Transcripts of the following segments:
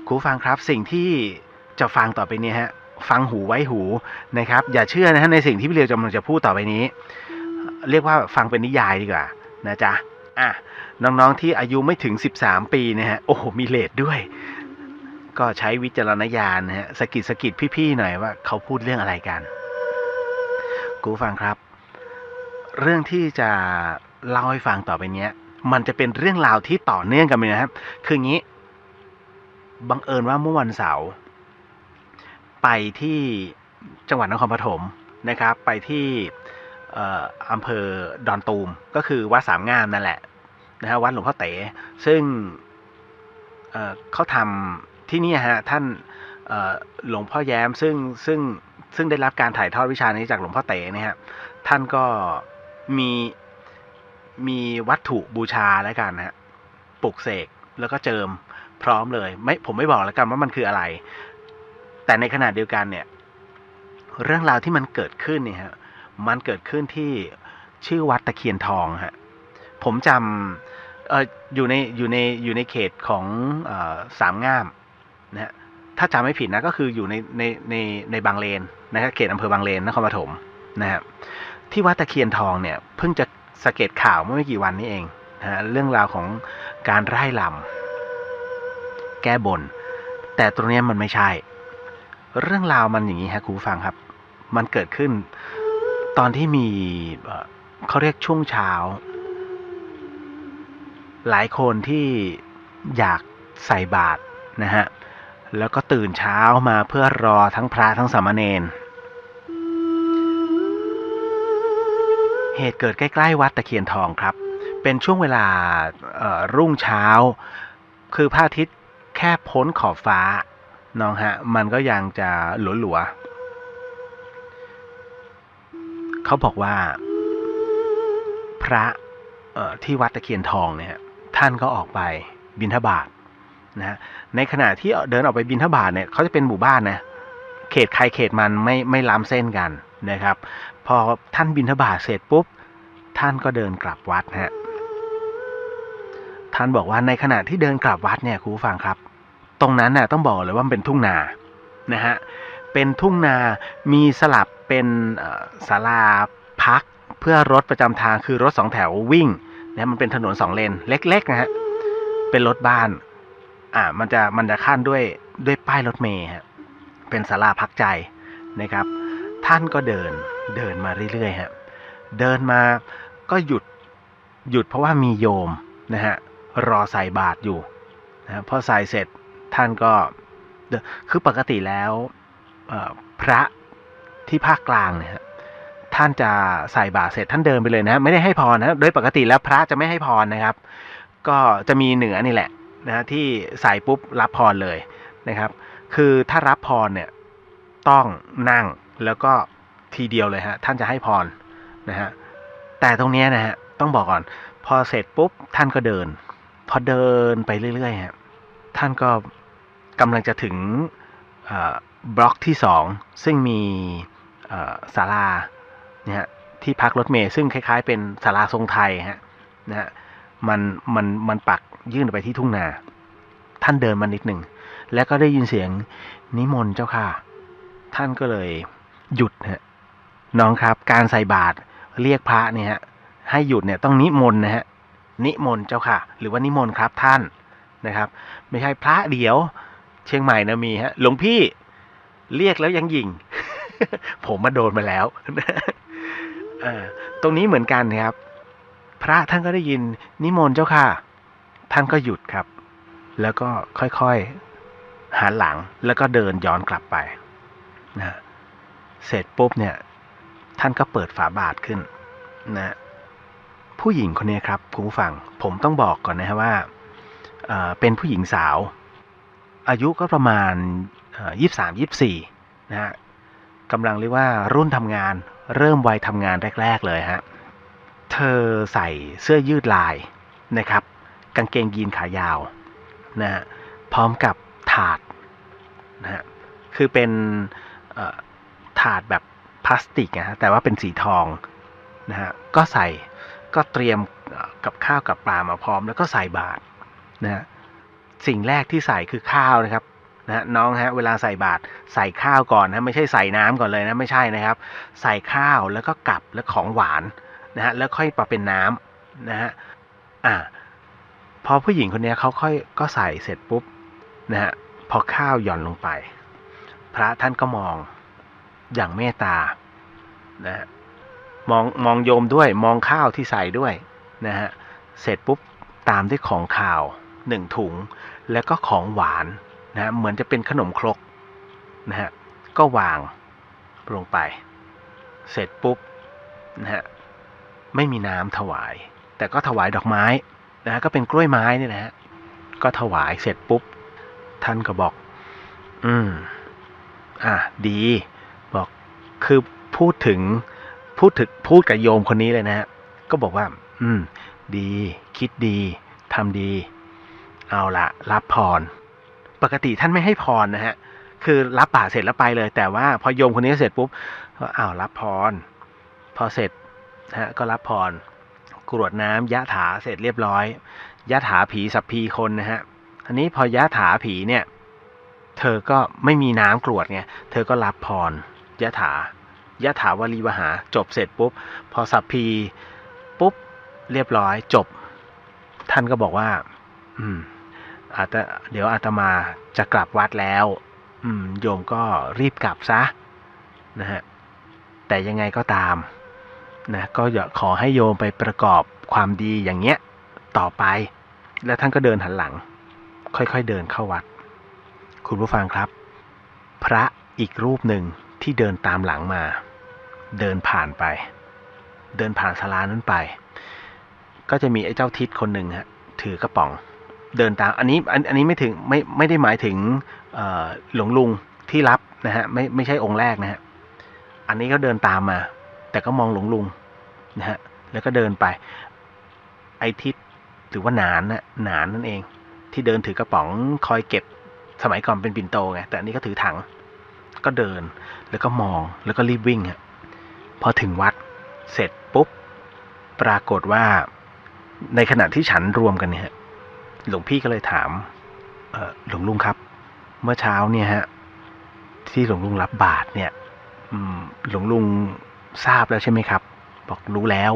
ครูฟังครับสิ่งที่จะฟังต่อไปนี้ฮะฟังหูไว้หูนะครับอย่าเชื่อนะฮะในสิ่งที่พี่เลียวกำลังจะพูดต่อไปนี้เรียกว่าฟังเป็นนิยายดีกว่านะจ๊ะน้องๆที่อายุไม่ถึง13ปีนะฮะโอ้โหมีเลทด้วยก็ใช้วิจารณญาณนะฮะสกิดพี่ๆหน่อยว่าเขาพูดเรื่องอะไรกันครูฟังครับเรื่องที่จะเล่าให้ฟังต่อไปนี้มันจะเป็นเรื่องราวที่ต่อเนื่องกันเลยนะครับคืองี้บังเอิญว่าเมื่อวันเสาร์ไปที่จังหวัดนครปฐมนะครับไปที่อำเภอดอนตูมก็คือวัดสามงามนั่นแหละนะฮะวัดหลวงพ่อเต๋ซึ่งเขาทำที่นี่ฮะท่านหลวงพ่อแย้มซึ่งได้รับการถ่ายทอดวิชานี้จากหลวงพ่อเต๋เนี่ยฮะท่านก็มีวัตถุบูชาแล้วกันนะฮะปลุกเสกแล้วก็เจิมพร้อมเลยผมไม่บอกแล้วกันว่ามันคืออะไรแต่ในขณะเดียวกันเนี่ยเรื่องราวที่มันเกิดขึ้นเนี่ยฮะมันเกิดขึ้นที่ชื่อวัดตะเคียนทองฮะผมจำอยู่ในเขตของสามงามนะฮะถ้าจำไม่ผิดนะก็คืออยู่ในบางเลนนะครับเขตอำเภอบางเลนนครปฐมนะครับที่วัดตะเคียนทองเนี่ยเพิ่งจะสะเก็ดข่าวเมื่อไม่กี่วันนี้เองนะฮะเรื่องราวของการไล่ลำแก้บนแต่ตรงนี้มันไม่ใช่เรื่องราวมันอย่างนี้ฮะครูฟังครับมันเกิดขึ้นตอนที่มีเขาเรียกช่วงเช้าหลายคนที่อยากใส่บาตรนะฮะแล้วก็ตื่นเช้ามาเพื่อรอทั้งพระทั้งสามเณรเหตุเกิดใกล้ๆวัดตะเคียนทองครับเป็นช่วงเวลารุ่งเช้าคือพระอาทิตย์แค่พ้นขอบฟ้าน้องฮะมันก็ยังจะหลัวๆเขาบอกว่าพระที่วัดตะเคียนทองเนี่ยท่านก็ออกไปบิณฑบาตนะในขณะที่เดินออกไปบิณฑบาตเนี่ยเขาจะเป็นหมู่บ้านนะเขตใครเขตมันไม่ล้ำเส้นกันนะครับพอท่านบิณฑบาตเสร็จปุ๊บท่านก็เดินกลับวัดฮะท่านบอกว่าในขณะที่เดินกลับวัดเนี่ยครูฟังครับตรงนั้นน่ะต้องบอกเลยว่ามันเป็นทุ่งนานะฮะเป็นทุ่งนามีสลับเป็นศาลาพักเพื่อรถประจำทางคือรถ2แถววิ่งนะมันเป็นถนน2เลนเล็กๆนะฮะเป็นรถบ้านมันจะขั้นด้วยป้ายรถเมล์ฮะเป็นศาลาพักใจนะครับท่านก็เดินมาเรื่อยๆฮะเดินมาก็หยุดเพราะว่ามีโยมนะฮะรอใส่บาตรอยู่นะพอใส่เสร็จท่านก็คือปกติแล้วพระที่ภาคกลางเนี่ยท่านจะใส่บาตรเสร็จท่านเดินไปเลยนะไม่ได้ให้พรนะโดยปกติแล้วพระจะไม่ให้พรนะครับก็จะมีเหนือนี่แหละนะที่ใส่ปุ๊บรับพรเลยนะครับคือถ้ารับพรเนี่ยต้องนั่งแล้วก็ทีเดียวเลยฮะท่านจะให้พรนะฮะแต่ตรงนี้นะฮะต้องบอกก่อนพอเสร็จปุ๊บท่านก็เดินพอเดินไปเรื่อยๆฮะท่านก็กำลังจะถึงบล็อกที่2ซึ่งมีศาลาเนี่ยที่พักรถเมล์ซึ่งคล้ายๆเป็นศาลาทรงไทยฮะนะฮะมันปักยื่นไปที่ทุ่งนาท่านเดินมานิดหนึ่งแล้วก็ได้ยินเสียงนิมนต์เจ้าค่ะท่านก็เลยหยุดฮะน้องครับการใส่บาตรเรียกพระเนี่ยฮะให้หยุดเนี่ยต้องนิมนต์นะฮะนิมนต์เจ้าค่ะหรือว่านิมนต์ครับท่านนะครับไม่ใช่พระเดี๋ยวเชียงใหม่นะมีฮะหลวงพี่เรียกแล้วยังหยิ่ง ผมมาโดนมาแล้วตรงนี้เหมือนกันครับพระท่านก็ได้ยินนิมนต์เจ้าค่ะท่านก็หยุดครับแล้วก็ค่อยๆหันหลังแล้วก็เดินย้อนกลับไปนะเสร็จปุ๊บเนี่ยท่านก็เปิดฝาบาตรขึ้นนะผู้หญิงคนนี้ครับคุณผู้ฟังผมต้องบอกก่อนนะฮะว่าเป็นผู้หญิงสาวอายุก็ประมาณ23-24นะฮะกำลังเรียกว่ารุ่นทำงานเริ่มวัยทำงานแรกๆเลยฮะเธอใส่เสื้อยืดลายนะครับกางเกงยีนขายาวนะฮะพร้อมกับถาดนะฮะคือเป็นถาดแบบพลาสติกนะฮะแต่ว่าเป็นสีทองนะฮะก็เตรียมกับข้าวกับปลามาพร้อมแล้วก็ใส่บาตรนะฮะสิ่งแรกที่ใส่คือข้าวนะครับ นะฮะน้องฮะเวลาใส่บาตรใส่ข้าวก่อนนะไม่ใช่ใส่น้ำก่อนเลยนะไม่ใช่นะครับ ใส่ข้าวแล้วก็กับและของหวานนะฮะแล้วค่อยมาเป็นน้ำนะฮะพอผู้หญิงคนนี้เขาค่อยก็ใส่เสร็จปุ๊บนะฮะพอข้าวหย่อนลงไปพระท่านก็มองอย่างเมตตานะฮะมองโยมด้วยมองข้าวที่ใส่ด้วยนะฮะเสร็จปุ๊บตามด้วยของข้าว1 ถุงแล้วก็ของหวานนะเหมือนจะเป็นขนมครกนะฮะก็วางลงไปเสร็จปุ๊บนะฮะไม่มีน้ำถวายแต่ก็ถวายดอกไม้นะฮะก็เป็นกล้วยไม้นี่นะฮะก็ถวายเสร็จปุ๊บท่านก็บอกดีบอกคือพูดกับโยมคนนี้เลยนะฮะก็บอกว่าดีคิดดีทำดีเอาละรับพรปกติท่านไม่ให้พรนะฮะคือรับบาตรเสร็จแล้วไปเลยแต่ว่าพอโยมคนนี้เสร็จปุ๊บก็รับพรพอเสร็จนะฮะก็รับพรกรวดน้ำยะถาเสร็จเรียบร้อยยะถาผีสัพพีคนนะฮะอันนี้พอยะถาผีเนี่ยเธอก็ไม่มีน้ำกรวดไงเธอก็รับพรยะถาวลีวหาจบเสร็จปุ๊บพอสัพพีปุ๊บเรียบร้อยจบท่านก็บอกว่าเดี๋ยวอาตมาจะกลับวัดแล้วโยมก็รีบกลับซะนะฮะแต่ยังไงก็ตามนะก็อย่าขอให้โยมไปประกอบความดีอย่างเงี้ยต่อไปแล้วท่านก็เดินหันหลังค่อยๆเดินเข้าวัดคุณผู้ฟังครับพระอีกรูปหนึ่งที่เดินตามหลังมาเดินผ่านศาลานั้นไปก็จะมีไอ้เจ้าทิศคนหนึ่งฮะถือกระป๋องเดินตามอันนี้ไม่ได้หมายถึงหลวงลุงที่รับนะฮะไม่ใช่องค์แรกนะฮะอันนี้ก็เดินตามมาแต่ก็มองหลวงลุงนะฮะแล้วก็เดินไปไอ้ทิศหรือว่าหนานนั่นเองที่เดินถือกระป๋องคอยเก็บสมัยก่อนเป็นปิ่นโตไงแต่อันนี้ก็ถือถังก็เดินแล้วก็มองแล้วก็รีบวิ่งฮะพอถึงวัดเสร็จปุ๊บปรากฏว่าในขณะที่ฉันรวมกันเนี่ยหลวงพี่ก็เลยถามหลวงลุงครับเมื่อเช้าเนี่ยฮะที่หลวงลุงรับบาตรเนี่ยหลวงลุงทราบแล้วใช่ไหมครับบอกรู้แล้ว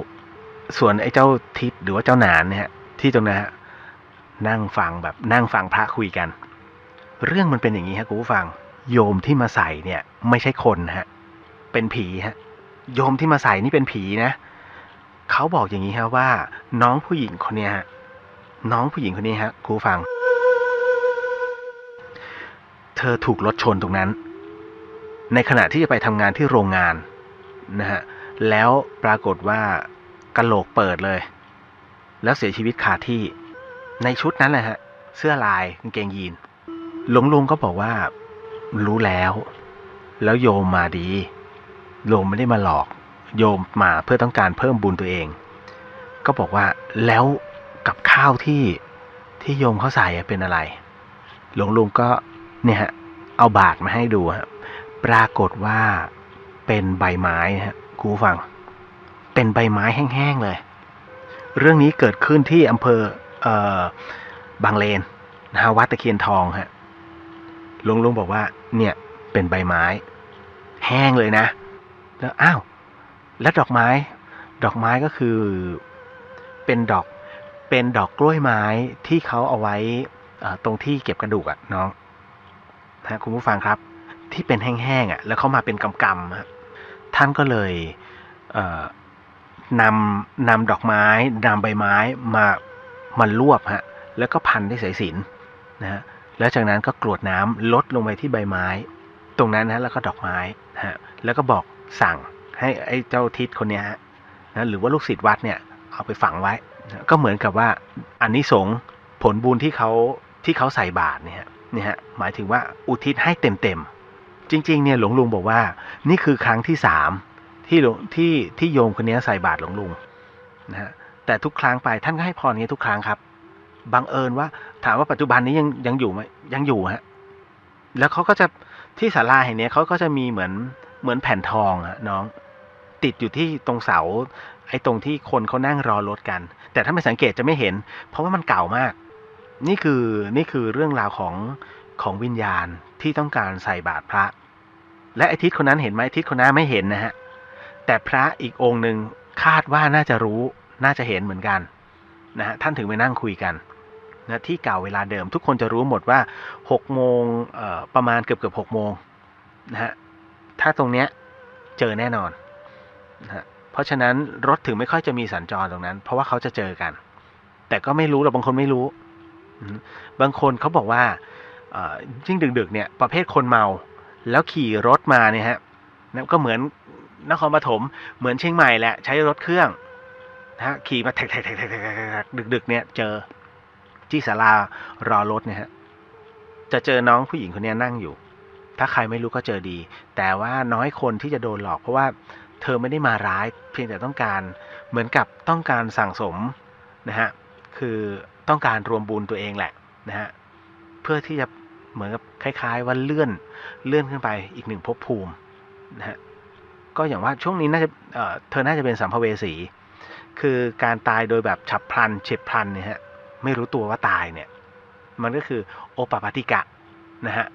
ส่วนไอ้เจ้าทิศหรือว่าเจ้าหนานเนี่ยที่ตรงนั้นฮะนั่งฟังพระคุยกันเรื่องมันเป็นอย่างนี้ฮะคุณผู้ฟังโยมที่มาใส่เนี่ยไม่ใช่คนฮะเป็นผีฮะโยมที่มาใส่นี่เป็นผีนะเขาบอกอย่างนี้ฮะว่าน้องผู้หญิงคนนี้ฮะคุณผู้ฟังเธอถูกรถชนตรงนั้นในขณะที่จะไปทำงานที่โรงงานนะฮะแล้วปรากฏว่ากะโหลกเปิดเลยแล้วเสียชีวิตคาที่ในชุดนั้นแหละฮะเสื้อลายกางเกงยีนหลวงลุงก็บอกว่ารู้แล้วโยมมาดีโยมไม่ได้มาหลอกโยมมาเพื่อต้องการเพิ่มบุญตัวเองก็บอกว่าแล้วกับข้าวที่โยมเขาใส่เป็นอะไรหลวงลุงก็เนี่ยฮะเอาบาตรมาให้ดูฮะปรากฏว่าเป็นใบไม้ฮะครูฟังเป็นใบไม้แห้งๆเลยเรื่องนี้เกิดขึ้นที่อำเภอบางเลนนะฮะวัดตะเคียนทองฮะหลวงลุงบอกว่าเนี่ยเป็นใบไม้แห้งเลยนะแล้วแล้วดอกไม้ก็คือเป็นดอกกล้วยไม้ที่เขาเอาไว้ตรงที่เก็บกระดูกอ่ะน้องนะคุณผู้ฟังครับที่เป็นแห้งๆแล้วเขามาเป็นกำๆท่านก็เลยนำดอกไม้นำใบไม้มารวบฮะแล้วก็พันด้วยสายสิญจน์นะฮะแล้วจากนั้นก็กรวดน้ำลดลงไปที่ใบไม้ตรงนั้นนะแล้วก็ดอกไม้ฮะแล้วก็บอกสั่งให้ไอ้เจ้าทิศคนเนี้ยฮะนะหรือว่าลูกศิษย์วัดเนี่ยเอาไปฝังไว้นะก็เหมือนกับว่าอานิสงส์ผลบุญที่เขาใส่บาตรเนี่ยฮะหมายถึงว่าอุทิศให้เต็มจริงๆเนี่ยหลวงลุงบอกว่านี่คือครั้งที่3ที่โยมคนนี้ใส่บาตรหลวงลุงนะฮะแต่ทุกครั้งไปท่านก็ให้พรนี้ทุกครั้งครับบังเอิญว่าถามว่าปัจจุบันนี้ยังอยู่ไหมยังอยู่ฮะแล้วเขาก็จะที่ศาลาแห่งนี้เขาก็จะมีเหมือนแผ่นทองฮะน้องติดอยู่ที่ตรงเสาไอ้ตรงที่คนเขานั่งรอรถกันแต่ถ้าไม่สังเกตจะไม่เห็นเพราะว่ามันเก่ามากนี่คือเรื่องราว ของวิญญาณที่ต้องการใส่บาตรพระ และไอ้ทิศคนนั้นเห็นไหมทิศคนนั้นไม่เห็นนะฮะแต่พระอีกองค์หนึ่งคาดว่าน่าจะรู้น่าจะเห็นเหมือนกันนะฮะท่านถึงไปนั่งคุยกันนะที่เก่าเวลาเดิมทุกคนจะรู้หมดว่า6 โมงประมาณเกือบ6 โมงนะฮะถ้าตรงเนี้ยเจอแน่นอนนะฮะเพราะฉะนั้นรถถึงไม่ค่อยจะมีสัญจรตรงนั้นเพราะว่าเขาจะเจอกันแต่ก็ไม่รู้หรอกบางคนไม่รู้บางคนเขาบอกว่ายิ่งดึกๆเนี่ยประเภทคนเมาแล้วขี่รถมาเนี่ยฮะก็เหมือนนครปฐมเหมือนเชียงใหม่แหละใช้รถเครื่องนะฮะขี่มาแท็กๆๆๆดึกๆเนี่ยเจอที่ศาลารอรถเนี่ยฮะจะเจอน้องผู้หญิงคนนี้นั่งอยู่ถ้าใครไม่รู้ก็เจอดีแต่ว่าน้อยคนที่จะโดนหลอกเพราะว่าเธอไม่ได้มาร้ายเพียงแต่ต้องการเหมือนกับต้องการสั่งสมนะฮะคือต้องการรวมบุญตัวเองแหละนะฮะเพื่อที่จะเหมือนกับคล้ายๆว่าเลื่อนขึ้นไปอีก1 ภพภูมินะฮะก็อย่างว่าช่วงนี้น่าจะเธอน่าจะเป็นสัมภเวสีคือการตายโดยแบบฉับพลันเฉียบพลันเนี่ยฮะไม่รู้ตัวว่าตายเนี่ยมันก็คือโอปปาติกะนะฮะ